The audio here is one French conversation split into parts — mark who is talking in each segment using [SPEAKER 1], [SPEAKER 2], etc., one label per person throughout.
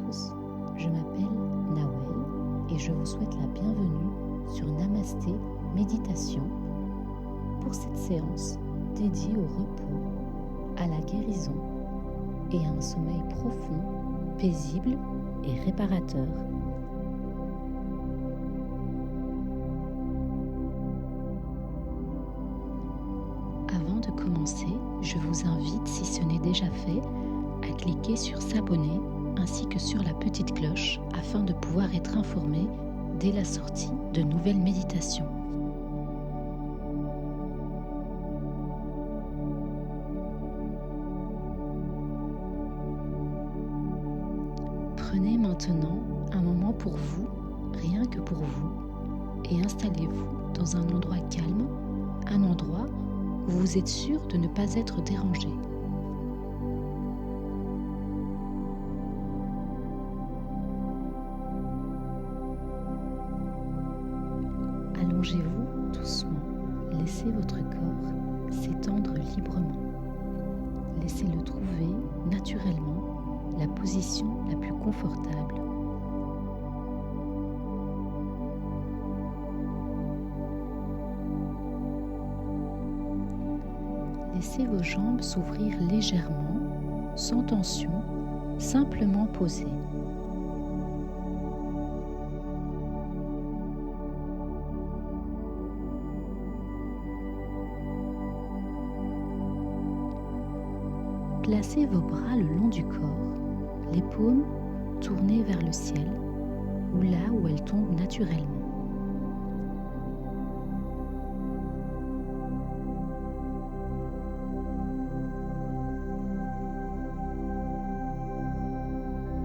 [SPEAKER 1] tous, je m'appelle Nawel et je vous souhaite la bienvenue sur Namasté Méditation pour cette séance dédiée au repos, à la guérison et à un sommeil profond, paisible et réparateur. Avant de commencer, je vous invite, si ce n'est déjà fait, à cliquer sur s'abonner ainsi que sur la petite cloche afin de pouvoir être informé dès la sortie de nouvelles méditations. Prenez maintenant un moment pour vous, rien que pour vous, et installez-vous dans un endroit calme, un endroit où vous êtes sûr de ne pas être dérangé. Allongez-vous doucement, laissez votre corps s'étendre librement. Laissez-le trouver naturellement la position la plus confortable. Laissez vos jambes s'ouvrir légèrement, sans tension, simplement posées. Placez vos bras le long du corps, les paumes tournées vers le ciel ou là où elles tombent naturellement.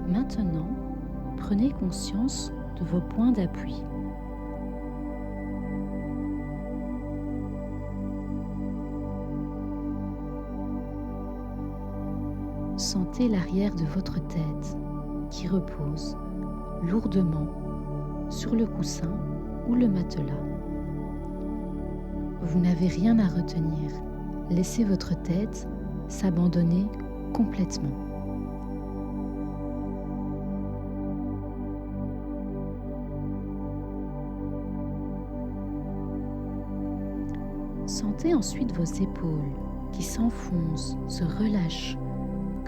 [SPEAKER 1] Maintenant, prenez conscience de vos points d'appui. Sentez l'arrière de votre tête qui repose lourdement sur le coussin ou le matelas. Vous n'avez rien à retenir. Laissez votre tête s'abandonner complètement. Sentez ensuite vos épaules qui s'enfoncent, se relâchent,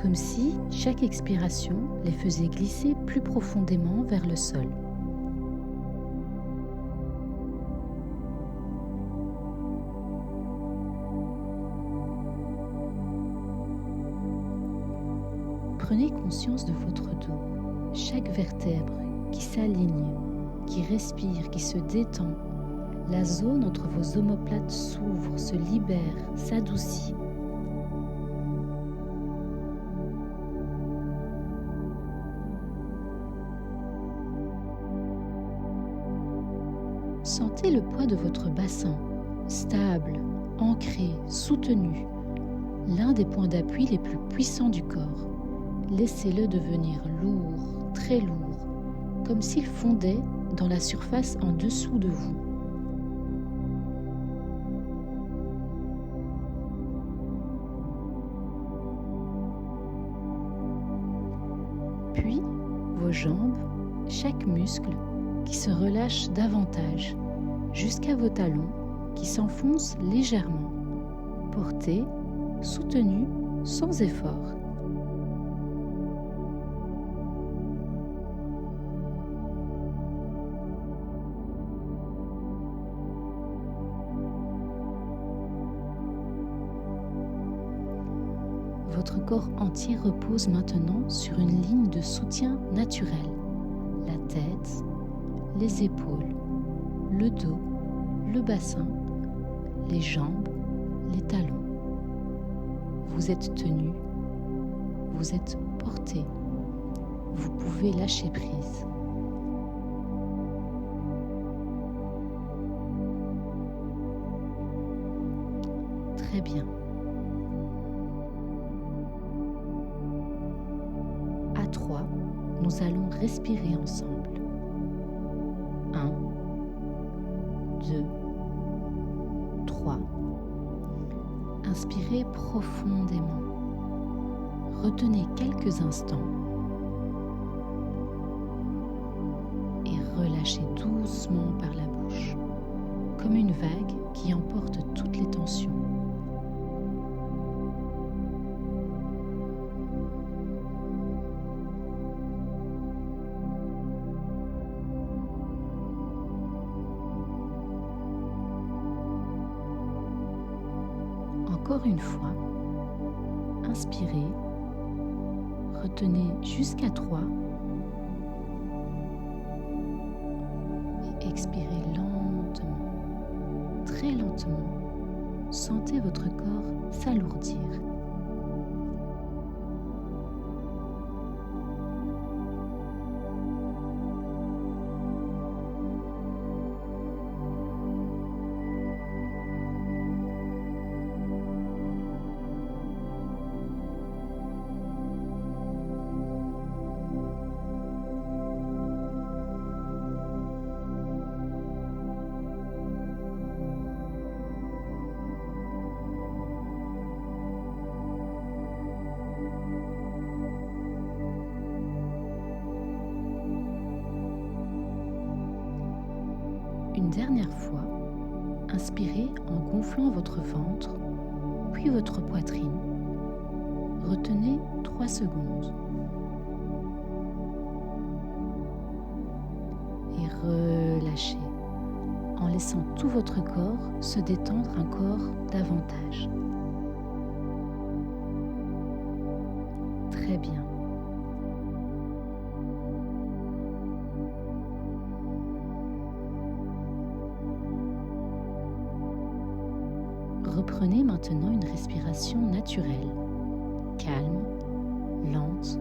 [SPEAKER 1] comme si chaque expiration les faisait glisser plus profondément vers le sol. Prenez conscience de votre dos, chaque vertèbre qui s'aligne, qui respire, qui se détend. La zone entre vos omoplates s'ouvre, se libère, s'adoucit. Sentez le poids de votre bassin, stable, ancré, soutenu, l'un des points d'appui les plus puissants du corps. Laissez-le devenir lourd, très lourd, comme s'il fondait dans la surface en dessous de vous. Puis, vos jambes, chaque muscle qui se relâche davantage, jusqu'à vos talons qui s'enfoncent légèrement, portés, soutenus, sans effort. Votre corps entier repose maintenant sur une ligne de soutien naturel. La tête, les épaules, le dos, le bassin, les jambes, les talons. Vous êtes tenu, vous êtes porté, vous pouvez lâcher prise. Très bien. À 3, nous allons respirer ensemble. 1, 2, 3. Inspirez profondément. Retenez quelques instants. relâchez doucement par la bouche, comme une vague qui emporte toutes les tensions. Encore une fois, inspirez, retenez jusqu'à 3 et expirez lentement, très lentement. Sentez votre corps s'alourdir. Une dernière fois, inspirez en gonflant votre ventre, puis votre poitrine. Retenez 3 secondes. Et relâchez, en laissant tout votre corps se détendre encore davantage. Très bien. Reprenez maintenant une respiration naturelle, calme, lente,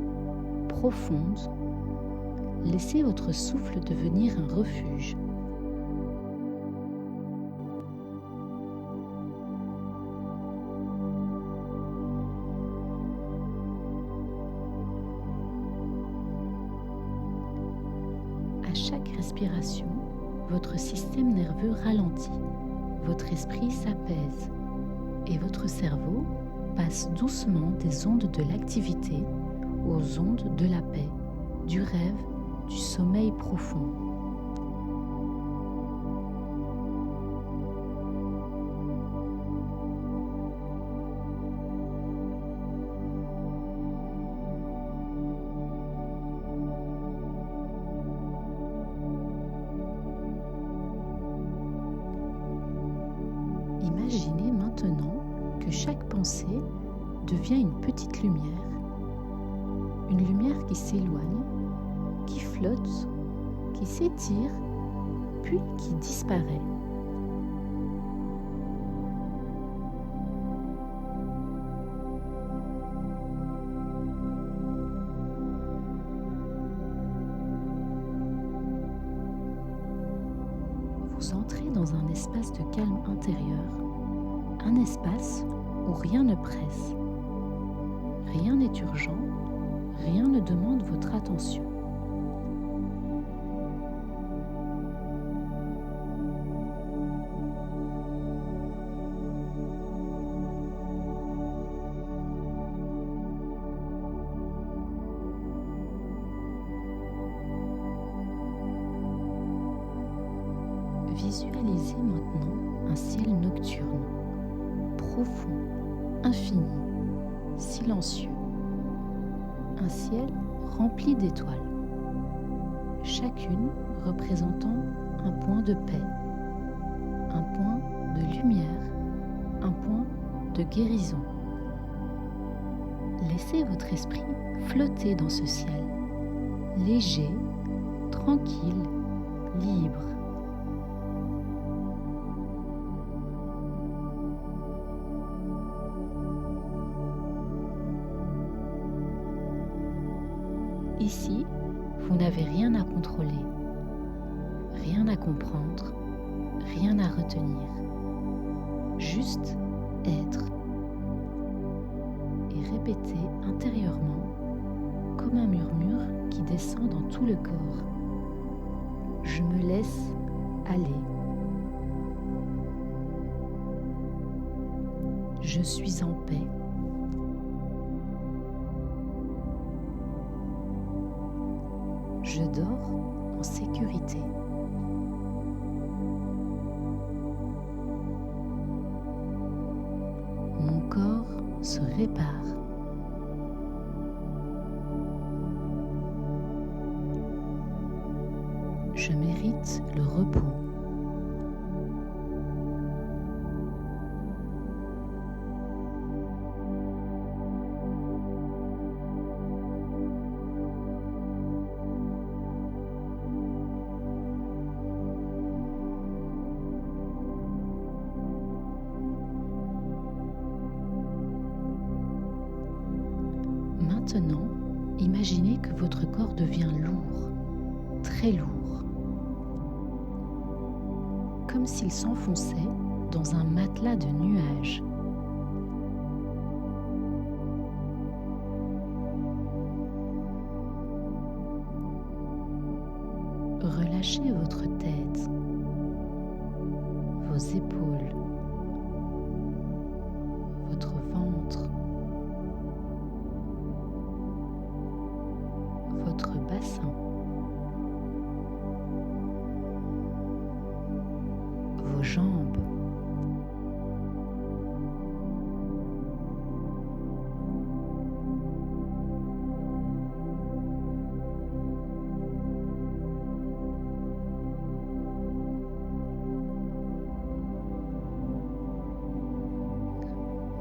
[SPEAKER 1] profonde. Laissez votre souffle devenir un refuge. À chaque respiration, votre système nerveux ralentit, votre esprit s'apaise et votre cerveau passe doucement des ondes de l'activité aux ondes de la paix, du rêve, du sommeil profond. Imaginez maintenant que chaque pensée devient une petite lumière. Une lumière qui s'éloigne, qui flotte, qui s'étire, puis qui disparaît. Vous entrez dans un espace de calme intérieur, un espace où rien ne presse, rien n'est urgent, rien ne demande votre attention. Visualisez maintenant un ciel nocturne, profond, infini, silencieux. Un ciel rempli d'étoiles, chacune représentant un point de paix, un point de lumière, un point de guérison. Laissez votre esprit flotter dans ce ciel, léger, tranquille, libre. Ici, vous n'avez rien à contrôler, rien à comprendre, rien à retenir. Juste être et répéter intérieurement comme un murmure qui descend dans tout le corps. Je me laisse aller. Je suis en paix. Je dors en sécurité. se répare. Je mérite le repos. Maintenant, imaginez que votre corps devient lourd, très lourd, comme s'il s'enfonçait dans un matelas de nuages. Relâchez votre tête, vos épaules, votre ventre, votre bassin, vos jambes,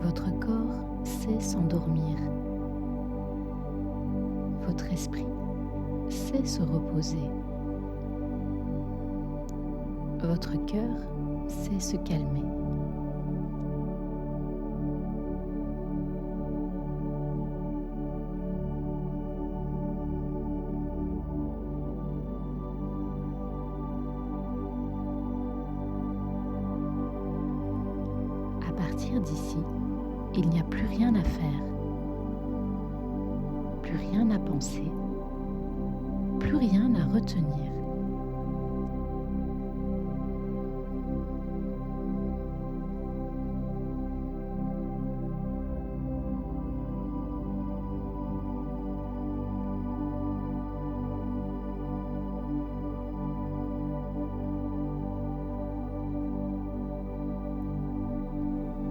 [SPEAKER 1] votre corps sait s'endormir. Votre esprit sait se reposer. Votre cœur sait se calmer. À partir d'ici, il n'y a plus rien à faire, plus rien à penser, plus rien à retenir.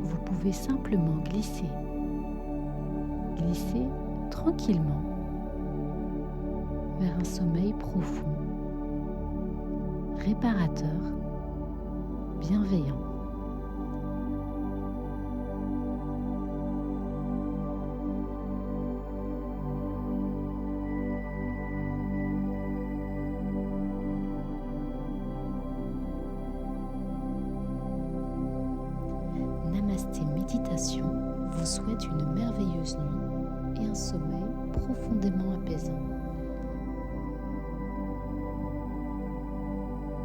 [SPEAKER 1] Vous pouvez simplement glisser tranquillement vers un sommeil profond, réparateur, bienveillant. Namasté Méditation vous souhaite une merveilleuse nuit et un sommeil profondément apaisant.